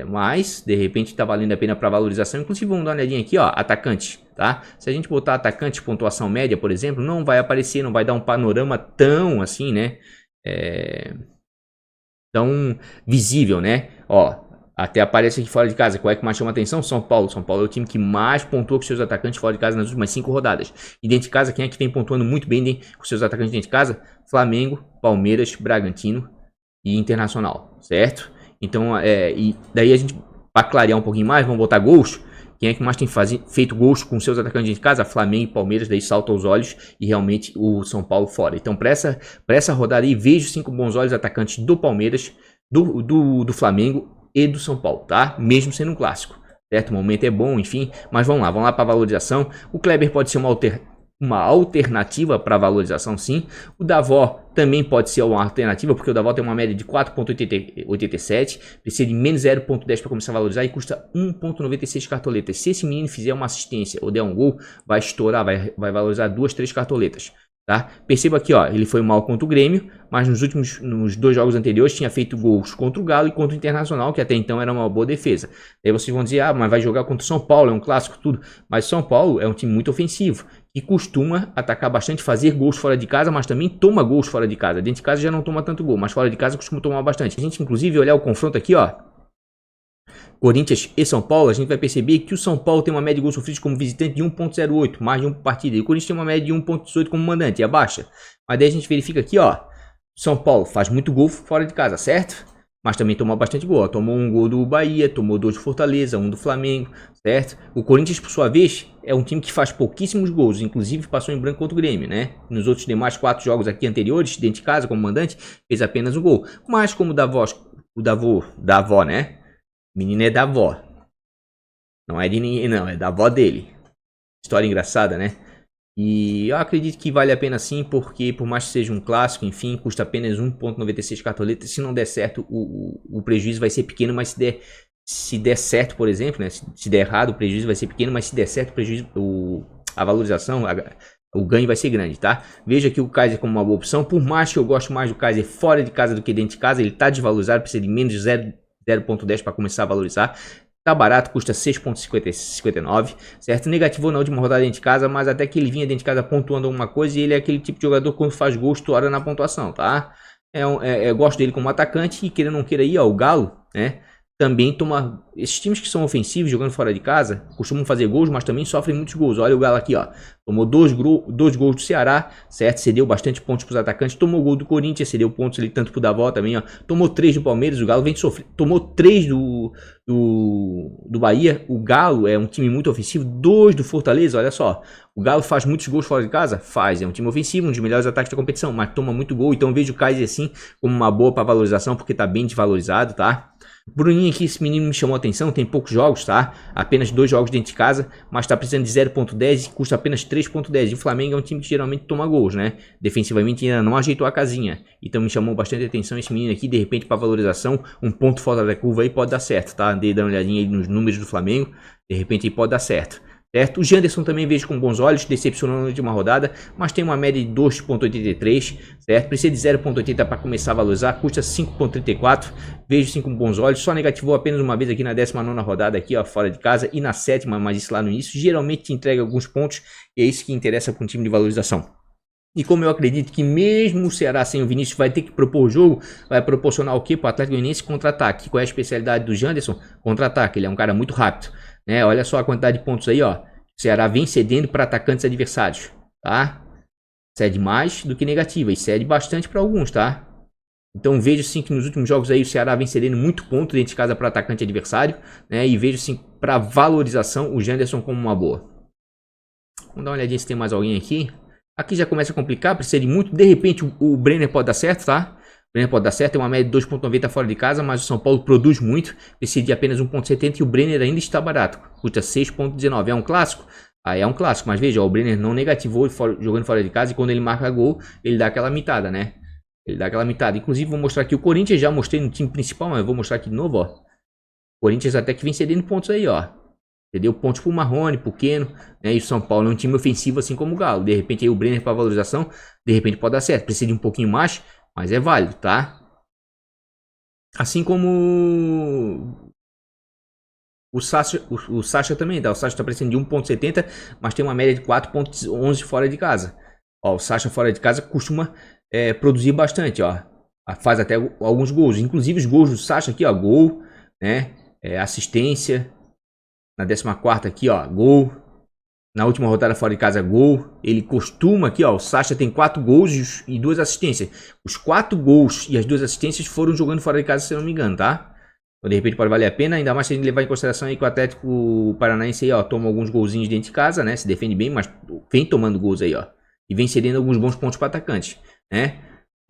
Mas de repente está valendo a pena para valorização. Inclusive vamos dar uma olhadinha aqui, ó, atacante, tá? Se a gente botar atacante pontuação média, por exemplo, não vai aparecer, não vai dar um panorama tão assim, né? tão visível, né? Ó, até aparece aqui fora de casa. Qual é que mais chama atenção? São Paulo. São Paulo é o time que mais pontuou com seus atacantes fora de casa nas últimas 5 rodadas. E dentro de casa, quem é que vem pontuando muito bem com seus atacantes dentro de casa? Flamengo, Palmeiras, Bragantino e Internacional, certo? Então, e daí a gente, para clarear um pouquinho mais, vamos botar gols. Quem é que mais tem feito gols com seus atacantes dentro de casa? Flamengo e Palmeiras, daí salta aos olhos e realmente o São Paulo fora. Então, para essa rodada aí, vejo 5 bons olhos atacantes do Palmeiras, do Flamengo e do São Paulo, tá? Mesmo sendo um clássico, certo? O momento é bom, enfim, mas vamos lá para valorização. O Kleber pode ser uma alternativa para valorização, sim. O Davó também pode ser uma alternativa, porque o Davó tem uma média de 4,87, precisa de menos 0,10 para começar a valorizar e custa 1,96 cartoletas. Se esse menino fizer uma assistência ou der um gol, vai estourar, vai valorizar 2, 3 cartoletas. Tá? Perceba aqui, ó, ele foi mal contra o Grêmio, mas nos 2 jogos anteriores tinha feito gols contra o Galo e contra o Internacional, que até então era uma boa defesa. Aí vocês vão dizer, mas vai jogar contra o São Paulo, é um clássico, tudo. Mas São Paulo é um time muito ofensivo, que costuma atacar bastante, fazer gols fora de casa, mas também toma gols fora de casa. Dentro de casa já não toma tanto gol, mas fora de casa costuma tomar bastante. A gente, inclusive, olhar o confronto aqui, ó, Corinthians e São Paulo, a gente vai perceber que o São Paulo tem uma média de gols sofridos como visitante de 1,08, mais de 1 por partida. E o Corinthians tem uma média de 1,18 como mandante, é baixa. Mas daí a gente verifica aqui, ó, São Paulo faz muito gol fora de casa, certo? Mas também tomou bastante gol. Ó. Tomou um gol do Bahia, tomou 2 do Fortaleza, 1 do Flamengo, certo? O Corinthians, por sua vez, é um time que faz pouquíssimos gols, inclusive passou em branco contra o Grêmio, né? Nos outros demais 4 jogos aqui anteriores, dentro de casa, como mandante, fez apenas um gol. Mas como o Davó, né? O menino é da avó. Não é de ninguém, não. É da avó dele. História engraçada, né? E eu acredito que vale a pena sim, porque por mais que seja um clássico, enfim, custa apenas 1,96 cartoletas. Se não der certo, o prejuízo vai ser pequeno, mas se der certo, por exemplo, né? Se der errado, o prejuízo vai ser pequeno, mas se der certo, a valorização, o ganho vai ser grande, tá? Veja aqui o Kaiser como uma boa opção. Por mais que eu goste mais do Kaiser fora de casa do que dentro de casa, ele está desvalorizado, precisa de menos de 0,10 para começar a valorizar. Tá barato, custa 6,59, certo? Negativou na última rodada dentro de casa, mas até que ele vinha dentro de casa pontuando alguma coisa e ele é aquele tipo de jogador que quando faz gol estoura na pontuação, tá? Eu gosto dele como atacante e queira ou não queira aí, ó, o Galo, né? Também toma... Esses times que são ofensivos, jogando fora de casa, costumam fazer gols, mas também sofrem muitos gols. Olha o Galo aqui, ó. Tomou 2 gols do Ceará, certo? Cedeu bastante pontos para os atacantes. Tomou gol do Corinthians, cedeu pontos ali tanto para o Davó também, ó. Tomou 3 do Palmeiras, o Galo vem sofrendo. Tomou 3 do Bahia. O Galo é um time muito ofensivo. 2 do Fortaleza, olha só. O Galo faz muitos gols fora de casa? Faz. É um time ofensivo, um dos melhores ataques da competição, mas toma muito gol. Então vejo o Kaiser assim como uma boa para valorização, porque tá bem desvalorizado, tá? Bruninho aqui, esse menino me chamou a atenção, tem poucos jogos, tá? Apenas 2 jogos dentro de casa, mas tá precisando de 0,10 e custa apenas 3,10. E o Flamengo é um time que geralmente toma gols, né? Defensivamente ainda não ajeitou a casinha. Então me chamou bastante atenção esse menino aqui, de repente para valorização, um ponto fora da curva aí pode dar certo, tá? Dei uma olhadinha aí nos números do Flamengo, de repente aí pode dar certo. Certo? O Janderson também vejo com bons olhos, decepcionando de uma rodada, mas tem uma média de 2,83, certo? Precisa de 0,80 para começar a valorizar, custa 5,34, vejo sim com bons olhos, só negativou apenas uma vez aqui na 19ª rodada, aqui ó, fora de casa, e na 7ª, mas isso lá no início, geralmente te entrega alguns pontos, e é isso que interessa para um time de valorização. E como eu acredito que mesmo o Ceará sem o Vinícius vai ter que propor o jogo, vai proporcionar o quê para o Atlético Goianiense? Contra-ataque. Qual é a especialidade do Janderson? Contra-ataque, ele é um cara muito rápido. Né? Olha só a quantidade de pontos aí, ó. O Ceará vem cedendo para atacantes adversários, tá? Cede mais do que negativa e cede bastante para alguns, tá? Então vejo sim que nos últimos jogos aí o Ceará vem cedendo muito ponto dentro de casa para atacante adversário, né? E vejo sim para valorização o Janderson como uma boa. Vamos dar uma olhadinha se tem mais alguém aqui. Aqui já começa a complicar, precisa de muito. De repente o Brenner pode dar certo, tá? O Brenner pode dar certo, tem uma média de 2,90 fora de casa, mas o São Paulo produz muito. Precisa de apenas 1,70 e o Brenner ainda está barato. Custa 6,19. É um clássico? Ah, é um clássico, mas veja, ó, o Brenner não negativou jogando fora de casa e quando ele marca gol, ele dá aquela mitada, né? Ele dá aquela mitada. Inclusive vou mostrar aqui o Corinthians, já mostrei no time principal, mas vou mostrar aqui de novo, ó. O Corinthians até que vem cedendo pontos aí, ó. Cedeu pontos pro Marrone, pro Keno, né? E o São Paulo é um time ofensivo assim como o Galo. De repente aí o Brenner para valorização, de repente pode dar certo. Precisa de um pouquinho mais, mas é válido, tá? Assim como o Sacha também, tá? O Sacha tá precisando de 1,70, mas tem uma média de 4,11 fora de casa. Ó, o Sacha fora de casa costuma produzir bastante, ó. faz até alguns gols. Inclusive os gols do Sacha aqui, ó, gol, né? Assistência. Na 14ª aqui, ó, gol. Na última rodada fora de casa, gol. Ele costuma aqui, ó, o Sacha tem 4 gols e 2 assistências. Os 4 gols e as 2 assistências foram jogando fora de casa, se eu não me engano, tá? Então, de repente pode valer a pena, ainda mais se a gente levar em consideração aí que o Atlético Paranaense aí, ó, toma alguns golzinhos dentro de casa, né? Se defende bem, mas vem tomando gols aí, ó. E vem cedendo alguns bons pontos para atacante, né?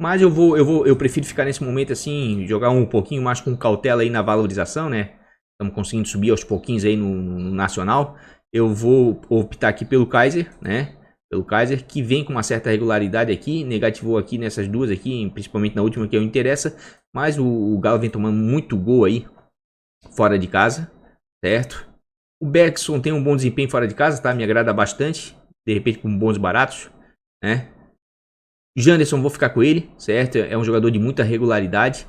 Mas eu prefiro ficar nesse momento assim, jogar um pouquinho mais com cautela aí na valorização, né? Estamos conseguindo subir aos pouquinhos aí no Nacional. Eu vou optar aqui pelo Kaiser, né? Pelo Kaiser, que vem com uma certa regularidade aqui. Negativou aqui nessas duas aqui, principalmente na última que eu interessa. Mas o Galo vem tomando muito gol aí, fora de casa, certo? O Bergson tem um bom desempenho fora de casa, tá? Me agrada bastante. De repente com bons baratos, né? Janderson, vou ficar com ele, certo? É um jogador de muita regularidade.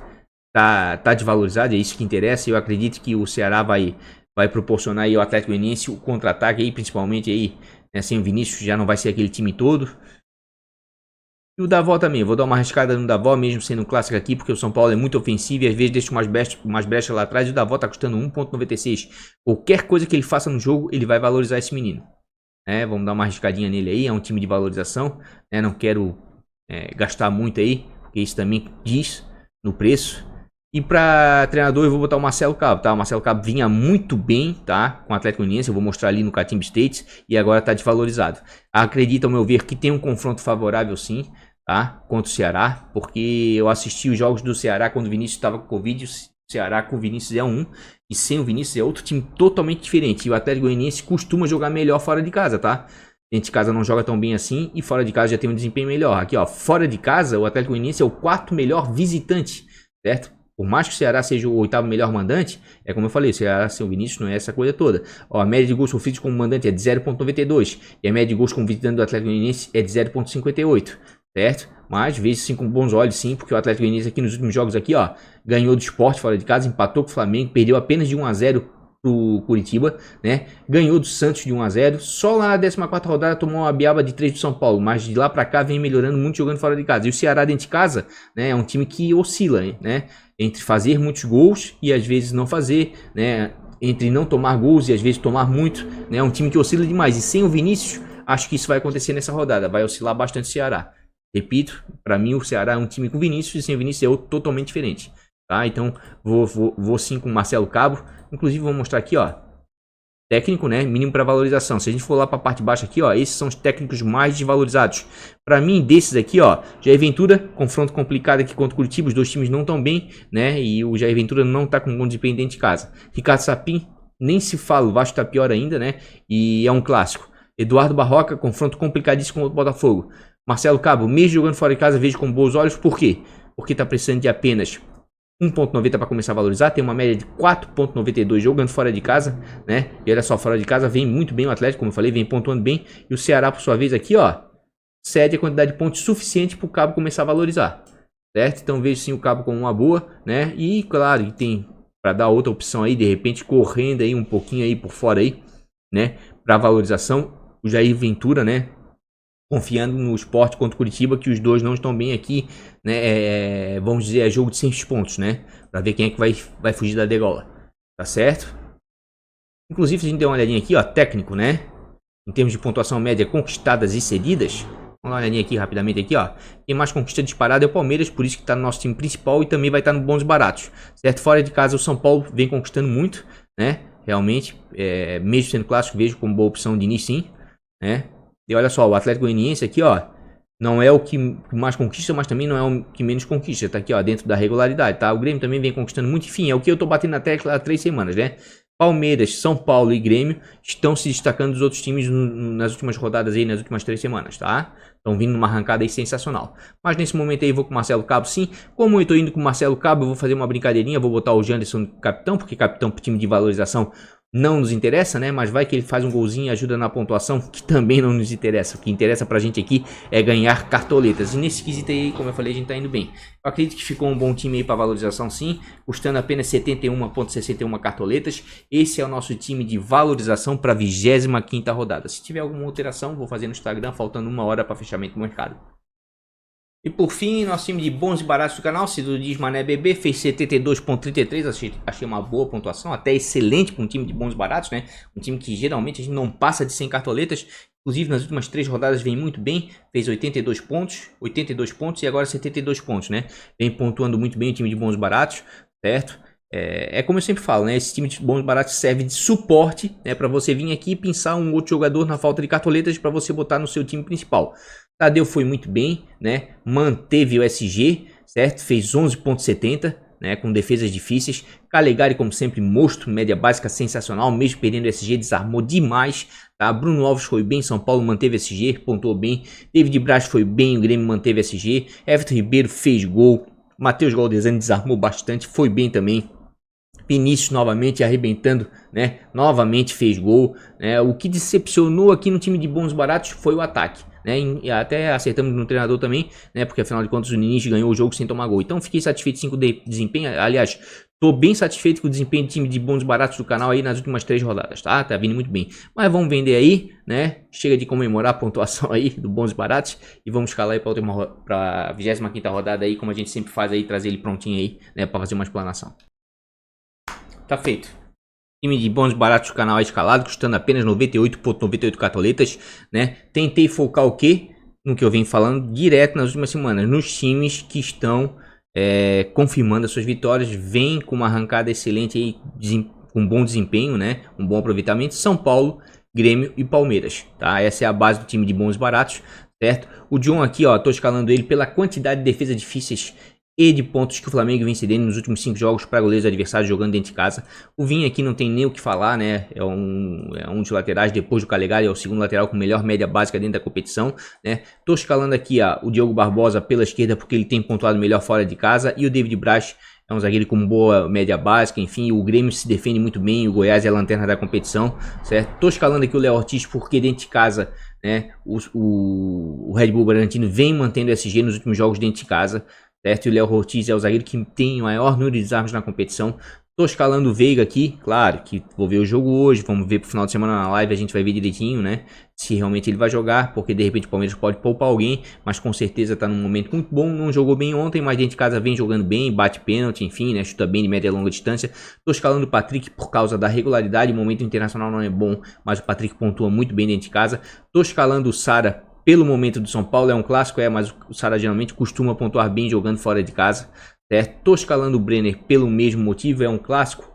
Tá desvalorizado, é isso que interessa. Eu acredito que o Ceará vai proporcionar aí ao Atlético Goianiense o contra-ataque aí, principalmente aí, né, sem o Vinícius já não vai ser aquele time todo. E o Davó também, eu vou dar uma arriscada no Davó, mesmo sendo um clássico aqui, porque o São Paulo é muito ofensivo e às vezes deixa umas brechas lá atrás e o Davó tá custando 1,96. Qualquer coisa que ele faça no jogo, ele vai valorizar esse menino. Vamos dar uma arriscadinha nele aí, é um time de valorização, né, não quero gastar muito aí, porque isso também diz no preço. E para treinador eu vou botar o Marcelo Cabo, tá? O Marcelo Cabo vinha muito bem, tá? Com o Atlético Goianiense, eu vou mostrar ali no Catimba States e agora tá desvalorizado. Acredito, ao meu ver, que tem um confronto favorável sim, tá? Contra o Ceará, porque eu assisti os jogos do Ceará quando o Vinícius estava com Covid. O Ceará com o Vinícius é um e sem o Vinícius é outro time totalmente diferente. E o Atlético Goianiense costuma jogar melhor fora de casa, tá? Dentro de casa não joga tão bem assim e fora de casa já tem um desempenho melhor. Aqui, ó, fora de casa, o Atlético Goianiense é o 4º melhor visitante, certo? Por mais que o Ceará seja o 8º melhor mandante, é como eu falei, o Ceará sem o Vinícius não é essa coisa toda. Ó, a média de gols sofridos como mandante é de 0,92 e a média de gols como visitante do Atlético Goianiense é de 0,58, certo? Mas vejo sim com bons olhos sim, porque o Atlético Goianiense aqui nos últimos jogos aqui, ó, ganhou do Sport fora de casa, empatou com o Flamengo, perdeu apenas de 1-0 pro Curitiba, né? Ganhou do Santos de 1-0. Só lá na 14ª rodada tomou uma biaba de 3 do São Paulo, mas de lá pra cá vem melhorando muito jogando fora de casa. E o Ceará dentro de casa, né, é um time que oscila, né? Entre fazer muitos gols e às vezes não fazer, né? Entre não tomar gols e às vezes tomar muito, né? É um time que oscila demais. E sem o Vinícius, acho que isso vai acontecer nessa rodada. Vai oscilar bastante o Ceará. Repito, pra mim o Ceará é um time com Vinícius e sem o Vinícius é outro totalmente diferente. Tá? Então vou sim com o Marcelo Cabo. Inclusive vou mostrar aqui, ó, técnico, né, mínimo para valorização. Se a gente for lá para a parte baixa aqui, ó, esses são os técnicos mais desvalorizados. Para mim, desses aqui, ó, Jair Ventura, confronto complicado aqui contra o Curitiba, os dois times não estão bem, né, e o Jair Ventura não tá com um bom desempenho dentro de casa. Ricardo Sapin, nem se fala, o Vasco tá pior ainda, né, e é um clássico. Eduardo Barroca, confronto complicadíssimo contra o Botafogo. Marcelo Cabo, mesmo jogando fora de casa, vejo com bons olhos, por quê? Porque tá precisando de apenas 1,90 para começar a valorizar, tem uma média de 4,92 jogando fora de casa, né? E olha só, fora de casa vem muito bem o Atlético, como eu falei, vem pontuando bem. E o Ceará, por sua vez, aqui, ó, cede a quantidade de pontos suficiente para o Cabo começar a valorizar, certo? Então vejo sim o Cabo como uma boa, né? E claro, tem para dar outra opção aí, de repente correndo aí um pouquinho aí por fora aí, né? Para valorização, o Jair Ventura, né? Confiando no Sport contra o Curitiba, que os dois não estão bem aqui, né? Vamos dizer, é jogo de 6 pontos, né? Pra ver quem é que vai fugir da degola. Tá certo? Inclusive, se a gente der uma olhadinha aqui, ó, técnico, né? Em termos de pontuação média conquistadas e cedidas. Vamos dar uma olhadinha aqui rapidamente aqui, ó. Quem mais conquista disparada é o Palmeiras, por isso que tá no nosso time principal e também vai estar no bons baratos. Certo? Fora de casa, o São Paulo vem conquistando muito, né? Realmente, mesmo sendo clássico, vejo como boa opção de início, sim, né? E olha só, o Atlético Goianiense aqui, ó, não é o que mais conquista, mas também não é o que menos conquista. Tá aqui, ó, dentro da regularidade, tá? O Grêmio também vem conquistando muito. Enfim, é o que eu tô batendo na tecla há 3 semanas, né? Palmeiras, São Paulo e Grêmio estão se destacando dos outros times nas últimas rodadas aí, nas últimas 3 semanas, tá? Estão vindo numa arrancada aí sensacional. Mas nesse momento aí eu vou com o Marcelo Cabo, sim. Como eu tô indo com o Marcelo Cabo, eu vou fazer uma brincadeirinha, vou botar o Janderson capitão, porque capitão pro time de valorização não nos interessa, né? Mas vai que ele faz um golzinho e ajuda na pontuação, que também não nos interessa. O que interessa pra gente aqui é ganhar cartoletas. E nesse quesito aí, como eu falei, a gente tá indo bem. Eu acredito que ficou um bom time aí pra valorização, sim. Custando apenas 71,61 cartoletas. Esse é o nosso time de valorização pra 25ª rodada. Se tiver alguma alteração, vou fazer no Instagram, faltando 1 hora pra fechamento do mercado. E por fim, nosso time de bons e baratos do canal, Cido Diz Mané BB, fez 72.33, achei uma boa pontuação, até excelente para um time de bons e baratos, né? Um time que geralmente a gente não passa de 100 cartoletas, inclusive nas últimas 3 rodadas vem muito bem, fez 82 pontos e agora 72 pontos, né? Vem pontuando muito bem o time de bons e baratos, certo? É como eu sempre falo, né? Esse time de bons e baratos serve de suporte, né? Para você vir aqui e pensar um outro jogador na falta de cartoletas para você botar no seu time principal. Tadeu foi muito bem, né? Manteve o SG, certo? Fez 11.70, né? Com defesas difíceis. Calegari, como sempre, monstro, média básica sensacional, mesmo perdendo o SG, desarmou demais, tá? Bruno Alves foi bem, São Paulo manteve SG, pontuou bem. David Braz foi bem, o Grêmio manteve SG. Everton Ribeiro fez gol. Matheus Galdesani desarmou bastante, foi bem também. Vinícius novamente arrebentando, né? Novamente fez gol, né? O que decepcionou aqui no time de bons baratos foi o ataque, né? E até acertamos no treinador também, né? Porque afinal de contas o Ninichi ganhou o jogo sem tomar gol. Então fiquei satisfeito sim com o desempenho. Aliás, tô bem satisfeito com o desempenho do time de bons baratos do canal aí nas últimas 3 rodadas, tá? Tá vindo muito bem. Mas vamos vender aí, né? Chega de comemorar a pontuação aí do bons baratos e vamos escalar aí para 25ª rodada aí, como a gente sempre faz aí, trazer ele prontinho aí, né? Para fazer uma explanação. Tá feito. Time de bons baratos do canal é escalado, custando apenas 98.98 cartoletas, né? Tentei focar o quê? No que eu venho falando direto nas últimas semanas, nos times que estão confirmando as suas vitórias, vem com uma arrancada excelente aí, com bom desempenho, né? Um bom aproveitamento. São Paulo, Grêmio e Palmeiras, tá? Essa é a base do time de bons baratos, certo? O John aqui, ó, tô escalando ele pela quantidade de defesas difíceis e de pontos que o Flamengo vem cedendo nos últimos 5 jogos para goleiros adversários jogando dentro de casa. O Vinha aqui não tem nem o que falar, né? É um dos laterais, depois do Calegari, é o segundo lateral com melhor média básica dentro da competição, né? Tô escalando aqui o Diogo Barbosa pela esquerda porque ele tem pontuado melhor fora de casa, e o David Braz é um zagueiro com boa média básica, enfim, o Grêmio se defende muito bem, o Goiás é a lanterna da competição, certo? Tô escalando aqui o Léo Ortiz porque dentro de casa, né, o Red Bull Bragantino vem mantendo o SG nos últimos jogos dentro de casa, certo? E o Léo Ortiz é o zagueiro que tem o maior número de desarmes na competição. Tô escalando o Veiga aqui, claro que vou ver o jogo hoje, vamos ver pro final de semana na live, a gente vai ver direitinho, né? Se realmente ele vai jogar, porque de repente o Palmeiras pode poupar alguém, mas com certeza tá num momento muito bom, não jogou bem ontem, mas dentro de casa vem jogando bem, bate pênalti, enfim, né? Chuta bem de média e longa distância. Tô escalando o Patrick por causa da regularidade, o momento internacional não é bom, mas o Patrick pontua muito bem dentro de casa. Tô escalando o Sara pelo momento do São Paulo, é um clássico, mas o Sara geralmente costuma pontuar bem jogando fora de casa, certo? Tô escalando o Brenner pelo mesmo motivo, é um clássico,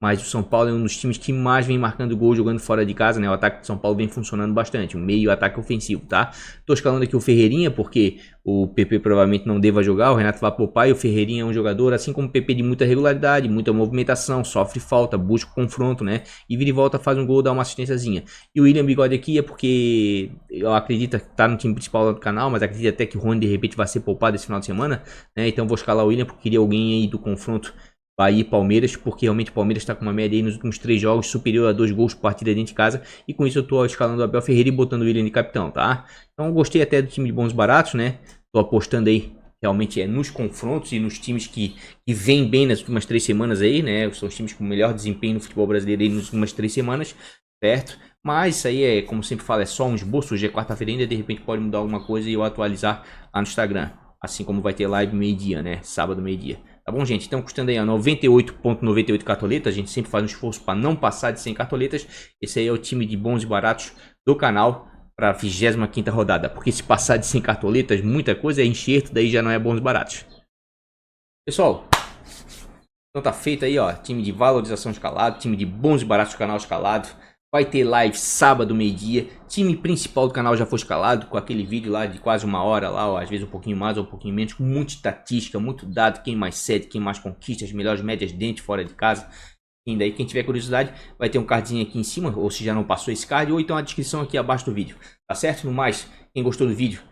mas o São Paulo é um dos times que mais vem marcando gol jogando fora de casa, né? O ataque do São Paulo vem funcionando bastante, o meio ataque ofensivo, tá? Tô escalando aqui o Ferreirinha, porque o PP provavelmente não deva jogar, o Renato vai poupar, e o Ferreirinha é um jogador, assim como o PP, de muita regularidade, muita movimentação, sofre falta, busca confronto, né? E vira e volta, faz um gol, dá uma assistênciazinha. E o William Bigode aqui é porque eu acredito que tá no time principal do canal, mas acredito até que o Rony de repente vai ser poupado esse final de semana, né? Então vou escalar o William porque queria alguém aí do confronto Bahia e Palmeiras, porque realmente o Palmeiras está com uma média aí nos últimos 3 jogos superior a 2 gols por partida dentro de casa, e com isso eu tô escalando o Abel Ferreira e botando o William de capitão, tá? Então eu gostei até do time de bons baratos, né? Tô apostando aí realmente nos confrontos e nos times que vêm bem nas últimas 3 semanas aí, né? São os times com melhor desempenho no futebol brasileiro aí nas últimas 3 semanas, certo? Mas isso aí é, como sempre falo, é só um esboço. Hoje é quarta-feira ainda, de repente pode mudar alguma coisa e eu atualizar lá no Instagram. Assim como vai ter live meio-dia, né? Sábado meio-dia. Tá bom, gente? Então, custando aí a 98.98 cartoletas. A gente sempre faz um esforço para não passar de 100 cartoletas. Esse aí é o time de bons e baratos do canal para a 25ª rodada. Porque se passar de 100 cartoletas, muita coisa é enxerto, daí já não é bons e baratos. Pessoal, então tá feito aí, ó. Time de valorização escalado, time de bons e baratos do canal escalado. Vai ter live sábado, meio-dia. Time principal do canal já foi escalado com aquele vídeo lá de quase 1 hora lá, ó, às vezes um pouquinho mais ou um pouquinho menos, com muita estatística, muito dado, quem mais cede, quem mais conquista, as melhores médias dentro e fora de casa. E daí quem tiver curiosidade vai ter um cardzinho aqui em cima, ou se já não passou esse card, ou então a descrição aqui abaixo do vídeo. Tá certo? No mais, quem gostou do vídeo,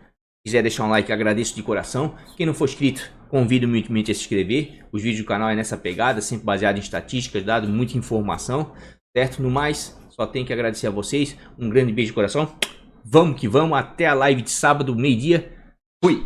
quiser deixar um like, agradeço de coração. Quem não for inscrito, convido humildemente a se inscrever. Os vídeos do canal é nessa pegada, sempre baseado em estatísticas, dado muita informação, certo? No mais, só tenho que agradecer a vocês. Um grande beijo de coração. Vamos que vamos. Até a live de sábado, meio-dia. Fui!